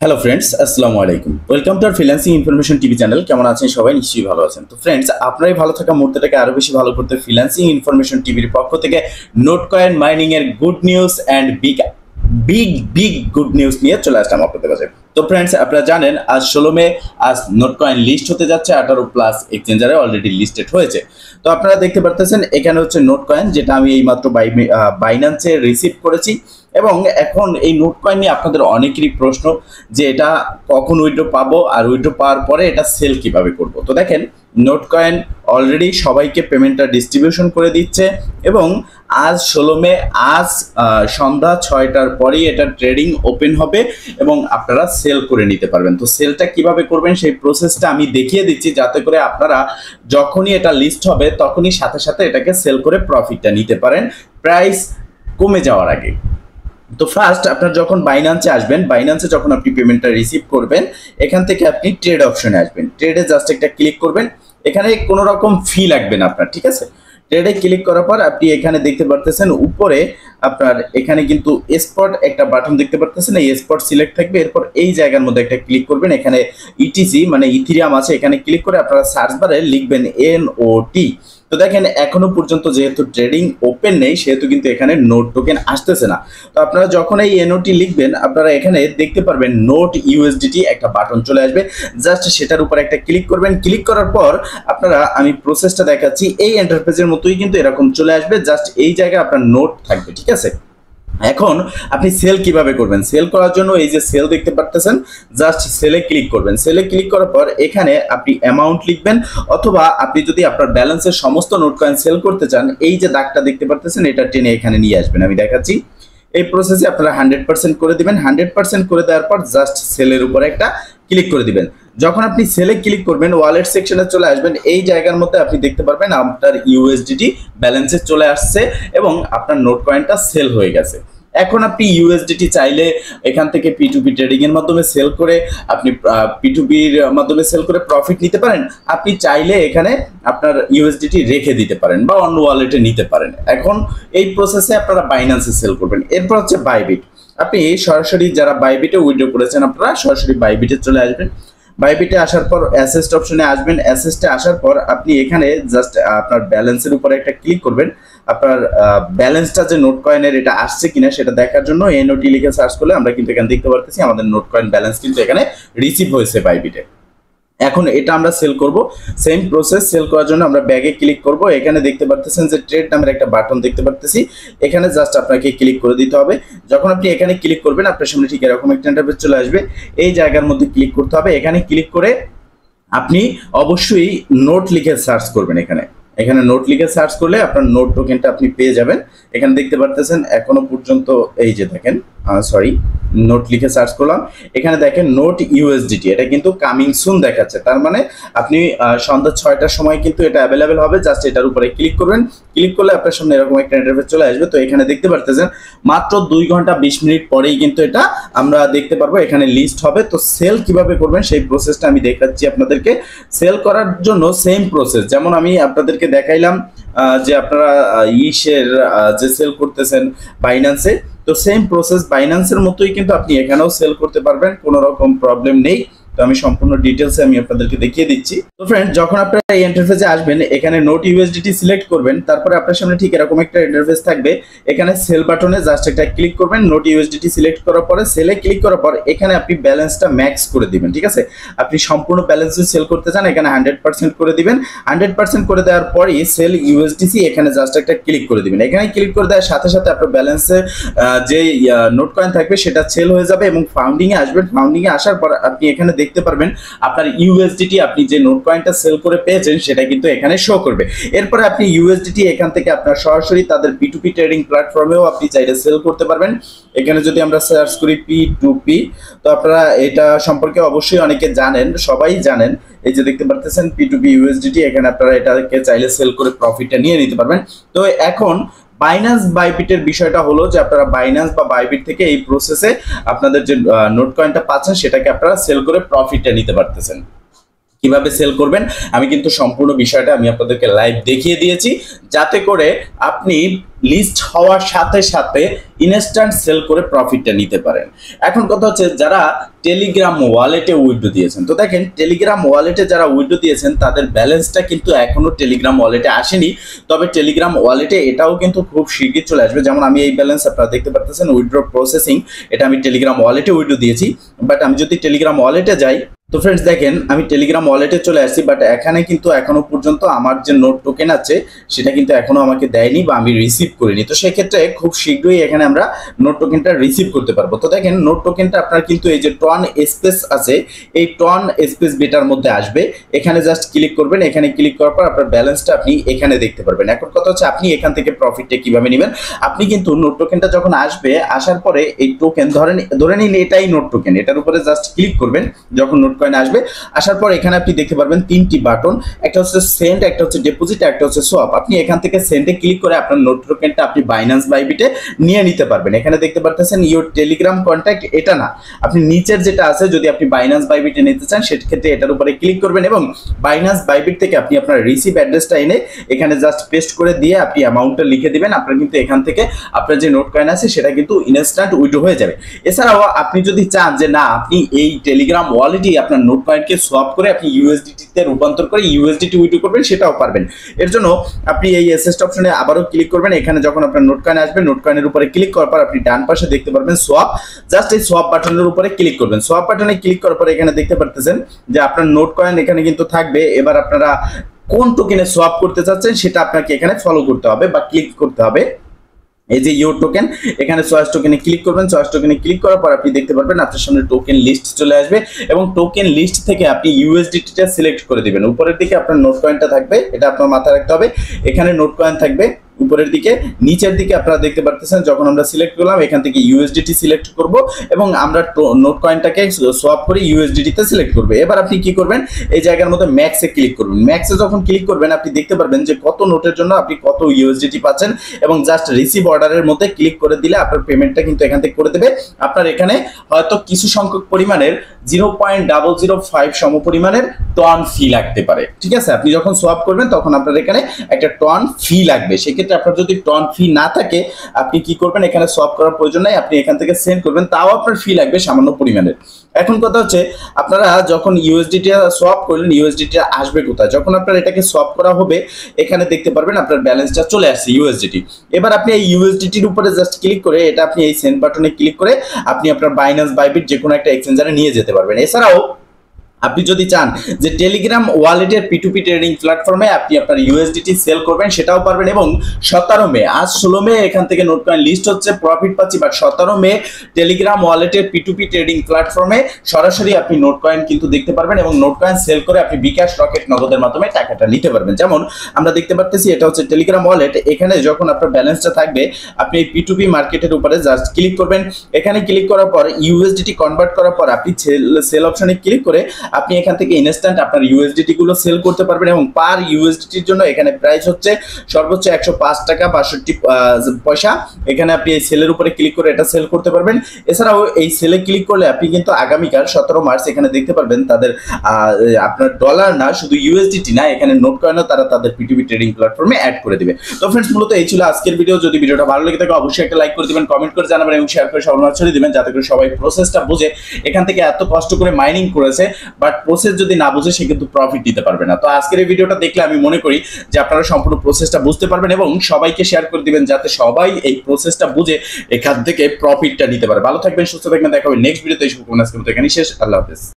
Hello friends, আসসালামু আলাইকুম। Welcome to our freelancing information TV channel. কেমন আছেন সবাই? নিশ্চয়ই ভালো আছেন। তো ফ্রেন্ডস, আপনারাই ভালো থাকা মুহূর্তটাকে আরো বেশি ভালো করতে ফ্রিল্যান্সিং ইনফরমেশন টিভির পক্ষ থেকে নোট কয়েন মাইনিং এর good news and big big big good news নিয়ে চলে আসলাম আপনাদের কাছে। তো ফ্রেন্ডস, আপনারা জানেন আজ 16 মে আজ নোট কয়েন লিস্ট হতে যাচ্ছে। 18 প্লাস এক্সচেঞ্জারে অলরেডি লিস্টেড হয়েছে। তো আপনারা দেখতে পারতেছেন এখানে হচ্ছে নোট কয়েন, যেটা আমি এইমাত্র বাইন্যান্সে রিসিভ করেছি। এবং এখন এই নোট কয়েন নিয়ে আপনাদের অনেকেরই প্রশ্ন যে এটা কখন উইথড্র পাবো, আর উইথড্র পাওয়ার পরে এটা সেল কিভাবে করব। তো দেখেন, নোট কয়েন অলরেডি সবাইকে পেমেন্টটা ডিস্ট্রিবিউশন করে দিচ্ছে এবং আজ 16 মে আজ সন্ধ্যা 6টার পরেই এটা ট্রেডিং ওপেন হবে এবং আপনারা সেল করে নিতে পারবেন। তো সেলটা কিভাবে করবেন সেই প্রসেসটা আমি দেখিয়ে দিচ্ছি, যাতে করে আপনারা যখনই এটা লিস্ট হবে তখনই সাথে সাথে এটাকে সেল করে প্রফিটটা নিতে পারেন প্রাইস কমে যাওয়ার আগে। তো ফার্স্ট আপনার যখন বাইন্যান্সে আসবেন, বাইন্যান্সে যখন আপনি পেমেন্টটা রিসিভ করবেন, এখান থেকে আপনি ট্রেড অপশনে আসবেন। ট্রেডে জাস্ট একটা ক্লিক করবেন। এখানে কোনো রকম ফি লাগবে না আপনার, ঠিক আছে? ট্রেডে ক্লিক করার পর আপনি এখানে দেখতে পারতেছেন উপরে আপনার এখানে কিন্তু স্পট একটা বাটন দেখতে পারতেছেন, এই স্পট সিলেক্ট থাকবে। এরপর এই জায়গার মধ্যে একটা ক্লিক করবেন, এখানে ইটিসি মানে ইথিরিয়াম আছে, এখানে ক্লিক করে আপনারা সার্চ বারে লিখবেন এনওটি। তো দেখেন এখনো পর্যন্ত যেহেতু ট্রেডিং ওপেন নেই, সেহেতু কিন্তু এখানে নোট টোকেন আসতেছে না। তো আপনারা যখন এই এনওটি লিখবেন, আপনারা এখানে দেখতে পারবেন নোট ইউএসডিটি একটা বাটন চলে আসবে। জাস্ট সেটার উপর একটা ক্লিক করবেন। ক্লিক করার পর আপনারা, আমি প্রসেসটা দেখাচ্ছি, এই ইন্টারফেসের মতোই কিন্তু এরকম চলে আসবে। জাস্ট এই জায়গায় আপনার নোট থাকবে, ঠিক আছে? এখন আপনি সেল কিভাবে করবেন? সেল করার জন্য এই যে সেল দেখতে পারতেছেন, জাস্ট সেলে ক্লিক করবেন। সেলে ক্লিক করার পর এখানে আপনি অ্যামাউন্ট লিখবেন, অথবা আপনি যদি আপনার ব্যালেন্সের সমস্ত নোট কয়েন সেল করতে চান, এই যে দাগটা দেখতে পারতেছেন এটা টেনে এখানে নিয়ে আসবেন। আমি দেখাচ্ছি। এই প্রসেসে আপনারা 100% করে দিবেন। 100% করে দেওয়ার পর জাস্ট সেলের উপরে একটা ক্লিক করে দিবেন। যখন আপনি সেলে ক্লিক করবেন, ওয়ালেট সেকশনে চলে আসবেন। এই জায়গার মধ্যে আপনি দেখতে পারবেন আপনার ইউএসডিটি ব্যালেন্সে চলে আসছে এবং আপনার নোট কয়েনটা সেল হয়ে গেছে। এখন আপনি ইউএসডিটি চাইলে এখান থেকে P2P ট্রেডিং এর মাধ্যমে সেল করে আপনি P2P-র মাধ্যমে সেল করে প্রফিট নিতে পারেন। আপনি চাইলে এখানে আপনার ইউএসডিটি রেখে দিতে পারেন বা অন্য ওয়ালেটে নিতে পারেন। এখন এই প্রসেসে আপনারা বাইন্যান্সে সেল করবেন। এরপর হচ্ছে বাইবিট। আপনি সরাসরি যারা বাইবিটে উইথড্র করেছেন, আপনারা সরাসরি বাইবিটে চলে আসবেন। বাইবিটে আসার পর অ্যাসেস্ট অপশনে আসবেন। অ্যাসেস্টে আসার পর আপনি এখানে জাস্ট আপনার ব্যালেন্সের উপরে একটা ক্লিক করবেন। আপনার ব্যালেন্সটা যে নোট কয়েনের এটা আসছে কিনা সেটা দেখার জন্য এনওটি লিখে সার্চ করলে আমরা কিন্তু এখানে দেখতে পারতেছি আমাদের নোট কয়েন ব্যালেন্স কিন্তু এখানে রিসিভ হয়েছে বাইবিটে। এখন এটা আমরা সেল করব। সেম প্রসেস, সেল করার জন্য আমরা ব্যাগে ক্লিক করব। এখানে দেখতে পারতেছেন যে ট্রেড নামের একটা বাটন দেখতে পারতেছি, এখানে জাস্ট আপনাকে ক্লিক করে দিতে হবে। যখন আপনি এখানে ক্লিক করবেন, আপনার সামনে ঠিক এরকম একটা ইন্টারফেস চলে আসবে। এই জায়গার মধ্যে ক্লিক করতে হবে। এখানে ক্লিক করে আপনি অবশ্যই নোট লিখে সার্চ করবেন। এখানে নোট লিখে সার্চ করলে আপনার নোট টোকেনটা আপনি পেয়ে যাবেন। এখানে দেখতে পারতেছেন এখনো পর্যন্ত এই যে দেখেন, নোট লিখে সার্চ করলাম, এখানে দেখেন নোট ইউএসডিটি, এটা কিন্তু কামিং সুন দেখাচ্ছে। তার মানে আপনি সন্ধ্যা 6টার সময় কিন্তু এটা অ্যাভেলেবেল হবে। জাস্ট এটার উপরে ক্লিক করবেন। ক্লিক করলে আপনার সামনে এরকম একটা ইন্টারফেস চলে আসবে। তো এখানে দেখতে পারতেছেন মাত্র 2 ঘন্টা 20 মিনিট পরেই কিন্তু এটা আমরা দেখতে পারবো এখানে লিস্ট হবে। তো সেল কিভাবে করবেন সেই প্রসেসটা আমি দেখাচ্ছি আপনাদেরকে। সেল করার জন্য সেম প্রসেস, যেমন আমি আপনাদেরকে দেখাইলাম যে আপনারা যে সেল করতেছেন বাইন্যান্সে, তো সেম প্রসেস বাইন্যান্সের মতোই কিন্তু আপনি এখানেও সেল করতে পারবেন, কোনো রকম প্রবলেম নেই। তো আমি সম্পূর্ণ ডিটেলসে আমি আপনাদেরকে দেখিয়ে দিচ্ছি। তো ফ্রেন্ড, যখন আপনারা এই ইন্টারফেসে আসবেন, এখানে নোট ইউএসডিটি সিলেক্ট করবেন। তারপরে আপনার সামনে ঠিক এরকম একটা ইন্টারফেস থাকবে। এখানে সেল বাটনে জাস্ট একটা ক্লিক করবেন। নোট ইউএসডিটি সিলেক্ট করার পরে সেলে ক্লিক করার পর এখানে আপনি ব্যালেন্সটা ম্যাক্স করে দিবেন, ঠিক আছে? আপনি সম্পূর্ণ ব্যালেন্স যদি সেল করতে চান, এখানে 100% করে দিবেন। 100% করে দেওয়ার পরই সেল ইউএসডিসি এখানে জাস্ট একটা ক্লিক করে দিবেন। এখানে ক্লিক করে দেওয়ার সাথে সাথে আপনার ব্যালেন্সে যে নোট কয়েন থাকবে সেটা সেল হয়ে যাবে এবং ফাউন্ডিংয়ে আসবেন। ফাউন্ডিংয়ে আসার পর আপনি এখানে দেখতে পারবেন আপনার ইউএসডিটি, আপনি যে নোট কয়েনটা সেল করে পেয়েছেন সেটা কিন্তু এখানে শো করবে। এরপরে আপনি ইউএসডিটি এখান থেকে আপনার সরাসরি তাদের P2P ট্রেডিং প্ল্যাটফর্মেও আপনি চাইলে সেল করতে পারবেন। এখানে যদি আমরা সার্চ করি P2P, তো আপনারা এটা সম্পর্কে অবশ্যই অনেকে জানেন, সবাই জানেন। এই যে দেখতে পারতেছেন P2P ইউএসডিটি, এখানে আপনারা এটাকে চাইলে সেল করে প্রফিটটা নিয়ে নিতে পারবেন। তো এখন বাইন্যান্স বাইবিটের বিষয়টা হলো যে আপনারা বাইন্যান্স বা বাইবিট থেকে এই প্রসেসে আপনাদের যে নোট কয়েনটা পাচ্ছেন সেটাকে আপনারা সেল করে প্রফিটটা নিতে পারতেছেন। কিভাবে সেল করবেন আমি কিন্তু সম্পূর্ণ বিষয়টা আমি আপনাদেরকে লাইভ দেখিয়ে দিয়েছি, যাতে করে আপনি লিস্ট হওয়ার সাথে সাথে ইনস্ট্যান্ট সেল করে প্রফিটটা নিতে পারেন। এখন কথা হচ্ছে যারা টেলিগ্রাম ওয়ালেটে উইথড্র দিয়েছেন, তো দেখেন টেলিগ্রাম ওয়ালেটে যারা উইথড্র দিয়েছেন তাদের ব্যালেন্সটা কিন্তু এখনো টেলিগ্রাম ওয়ালেটে আসেনি, তবে টেলিগ্রাম ওয়ালেটে এটাও কিন্তু খুব শীঘ্রই চলে আসবে। যেমন আমি এই ব্যালেন্স আপনারা দেখতে পাচ্ছেন উইথড্র প্রসেসিং, এটা আমি টেলিগ্রাম ওয়ালেটে উইথড্র দিয়েছি। বাট আমি যদি টেলিগ্রাম ওয়ালেটে যাই, তো ফ্রেন্ডস দেখেন আমি টেলিগ্রাম ওয়ালেটে চলে আসছি, বাট এখানে কিন্তু এখনো পর্যন্ত আমার যে নোট টোকেন আছে সেটা কিন্তু এখনো আমাকে দেয়নি বা আমি রিসিভ করিনি। তো সেক্ষেত্রে খুব শীঘ্রই এখানে আমরা নোট টোকেনটা রিসিভ করতে পারবো। তো দেখেন নোট টোকেনটা আপনার কিন্তু এই যে টন স্পেস আছে, এই টন স্পেস বেটার মধ্যে আসবে, এখানে জাস্ট ক্লিক করবেন। এখানে ক্লিক করার পর আপনার ব্যালেন্সটা আপনি এখানে দেখতে পারবেন। এখন কথা হচ্ছে আপনি এখান থেকে প্রফিটটা কিভাবে নেবেন। আপনি কিন্তু নোট টোকেনটা যখন আসবে, আসার পরে এই টোকেন ধরে নিন এটাই নোট টোকেন, এটার উপরে জাস্ট ক্লিক করবেন। যখন নোট কয়েন আসবে, আসার পর এখানে আপনি দেখতে পারবেন তিনটি বাটন, একটা হচ্ছে সেন্ড, একটা হচ্ছে ডিপোজিট, একটা হচ্ছে সোয়াপ। আপনি এখান থেকে সেন্ডে ক্লিক করে আপনার নোট টোকেনটা আপনি বাইন্যান্স বাইবিটে নিয়ে নিতে পারবেন। এখানে দেখতে পাচ্ছেন ইওর টেলিগ্রাম কন্ট্যাক্ট, এটা না, আপনি নিচের যেটা আছে যদি আপনি বাইন্যান্স বাইবিটে নিতে চান সেক্ষেত্রে এটার উপরে ক্লিক করবেন এবং বাইন্যান্স বাইবিট থেকে আপনি আপনার রিসিভ অ্যাড্রেসটা এনে এখানে জাস্ট পেস্ট করে দিয়ে আপনি অ্যামাউন্টটা লিখে দিবেন। আপনার কিন্তু এখান থেকে আপনার যে নোট কয়েন আছে সেটা কিন্তু ইনস্ট্যান্ট উইথড্র হয়ে যাবে। এছাড়াও আপনি যদি চান যে না আপনি এই টেলিগ্রাম ওয়ালেটে আপনার নোট কয়েনকে সোয়াপ করে আপনি ইউএসডিটি তে রূপান্তর করে ইউএসডিটি উইথড্র করবেন, সেটাও পারবেন। এর জন্য আপনি এই অ্যাসেস্ট অপশনে আবারও ক্লিক করবেন। এখানে যখন আপনার নোট কয়েন আসবে, নোট কয়েনের উপরে ক্লিক করার পর আপনি ডান পাশে দেখতে পারবেন সোয়াপ, জাস্ট এই সোয়াপ বাটনের উপরে ক্লিক করবেন। সোয়াপ বাটনে ক্লিক করার পর এখানে দেখতে পারতেছেন যে আপনার নোট কয়েন এখানে কিন্তু থাকবে। এবার আপনারা কোন টোকেনে সোয়াপ করতে চাচ্ছেন সেটা আপনাকে এখানে ফলো করতে হবে বা ক্লিক করতে হবে। এই যে ইওর টোকেন, এখানে চয়েস টোকেনে ক্লিক করবেন। চয়েস টোকেনে ক্লিক করার পর আপনি দেখতে পারবেন আপনার সামনে টোকেন লিস্ট চলে আসবে এবং টোকেন লিস্ট থেকে আপনি ইউএসডিটিটা সিলেক্ট করে দিবেন। উপরের দিকে আপনার নোট কয়েনটা থাকবে, এটা আপনার মাথায় রাখতে হবে। এখানে নোট কয়েন থাকবে উপরের দিকে, নিচের দিকে আপনারা দেখতে পারতেছেন যখন আমরা সিলেক্ট করলাম এখান থেকে ইউএসডিটি সিলেক্ট করব এবং আমরা নোট কয়েনটাকে সোয়াপ করে ইউএসডিটি তে সিলেক্ট করব। এবার আপনি কি করবেন, এই জায়গার মধ্যে ম্যাক্সে ক্লিক করবেন। ম্যাক্সে যখন ক্লিক করবেন আপনি দেখতে পারবেন যে কত নোটের জন্য আপনি কত ইউএসডিটি পাচ্ছেন এবং জাস্ট রিসিভ অর্ডারের মধ্যে ক্লিক করে দিলে আপনার পেমেন্টটা কিন্তু এখান থেকে করে দেবে। আপনার এখানে হয়তো কিছু সংখ্যক পরিমাণের 0.005 সমপরিমাণের টন ফি লাগতে পারে, ঠিক আছে। আপনি যখন সোয়াপ করবেন তখন আপনার এখানে একটা টন ফি লাগবে। সেক্ষেত্রে আপনার যদি টন ফি না থাকে আপনি কি করবেন, এখানে সোয়াপ করার প্রয়োজন নাই, আপনি এখান থেকে সেন্ড করবেন, তাও আপনার ফি লাগবে সামান্য পরিমাণের। এখন কথা হচ্ছে আপনারা যখন ইউএসডিটি সোয়াপ করলেন ইউএসডিটি আসবে কোথায়, যখন আপনার এটাকে সোয়াপ করা হবে এখানে দেখতে পারবেন আপনার ব্যালেন্সটা চলে আসছে ইউএসডিটি। এবার আপনি এই ইউএসডিটির উপরে জাস্ট ক্লিক করে এটা আপনি এই সেন্ড বাটনে ক্লিক করে আপনি আপনার বাইন্যান্স বাইবিট যে কোনো একটা এক্সচেঞ্জারে নিয়ে যেতে পারবেন। এছাড়াও আপনি যদি চান যে টেলিগ্রাম ওয়ালেটের P2P ট্রেডিং প্ল্যাটফর্মে আপনি আপনার ইউএসডিটি সেল করবেন সেটাও পারবেন। এবং 17 মে, আজ 16 মে এখান থেকে নোট কয়েন লিস্ট হচ্ছে, প্রফিট পাচ্ছি, বাট 17 মে টেলিগ্রাম ওয়ালেটের P2P ট্রেডিং প্ল্যাটফর্মে সরাসরি আপনি নোট কয়েন কিন্তু দেখতে পারবেন এবং নোট কয়েন সেল করে আপনি বিকাশ রকেট নগদের মাধ্যমে টাকাটা নিতে পারবেন। যেমন আমরা দেখতে পাচ্ছি এটা হচ্ছে টেলিগ্রাম ওয়ালেট, এখানে যখন আপনার ব্যালেন্সটা থাকবে আপনি এই P2P মার্কেটের উপরে জাস্ট ক্লিক করবেন। এখানে ক্লিক করার পর ইউএসডিটি কনভার্ট করার পর আপনি সেল অপশনে ক্লিক করে আপনি এখান থেকে ইনস্ট্যান্ট আপনার ইউএসডিটি গুলো সেল করতে পারবেন এবং পার ইউএসডিটির জন্য এখানে প্রাইস হচ্ছে সর্বোচ্চ 105 টাকা 62 পয়সা। এখানে আপনি এই সেলের উপরে ক্লিক করে এটা সেল করতে পারবেন। এছাড়াও এই সেলে ক্লিক করলে আপনি কিন্তু আগামীকাল 17 মার্চ এখানে দেখতে পারবেন তাদের আপনার ডলার না শুধু ইউএসডিটি না, এখানে নোট কয়েনও তারা তাদের P2P ট্রেডিং প্ল্যাটফর্মে অ্যাড করে দিবে। তো ফ্রেন্ডস মূলত এই ছিল আজকের ভিডিও। যদি ভিডিওটা ভালো লেগে থাকে অবশ্যই একটা লাইক করে দিবেন, কমেন্ট করে জানাবেন এবং শেয়ার করে সবার মাঝে ছড়িয়ে দিবেন, যাতে করে সবাই প্রসেসটা বুঝে। এখান থেকে এত কষ্ট করে মাইনিং করেছে বাট প্রসেস যদি না বুঝে সে কিন্তু প্রফিট দিতে পারবে না। তো আজকের এই ভিডিওটা দেখলে আমি মনে করি যে আপনারা সম্পূর্ণ প্রসেসটা বুঝতে পারবেন এবং সবাইকে শেয়ার করে দিবেন যাতে সবাই এই প্রসেসটা বুঝে এখান থেকে প্রফিটটা নিতে পারে। ভালো থাকবেন, সুস্থ থাকবেন, দেখা হবে নেক্সট ভিডিওতে। এই শুভকামনা আজকের মতো এখানেই শেষ। আল্লাহ হাফেজ।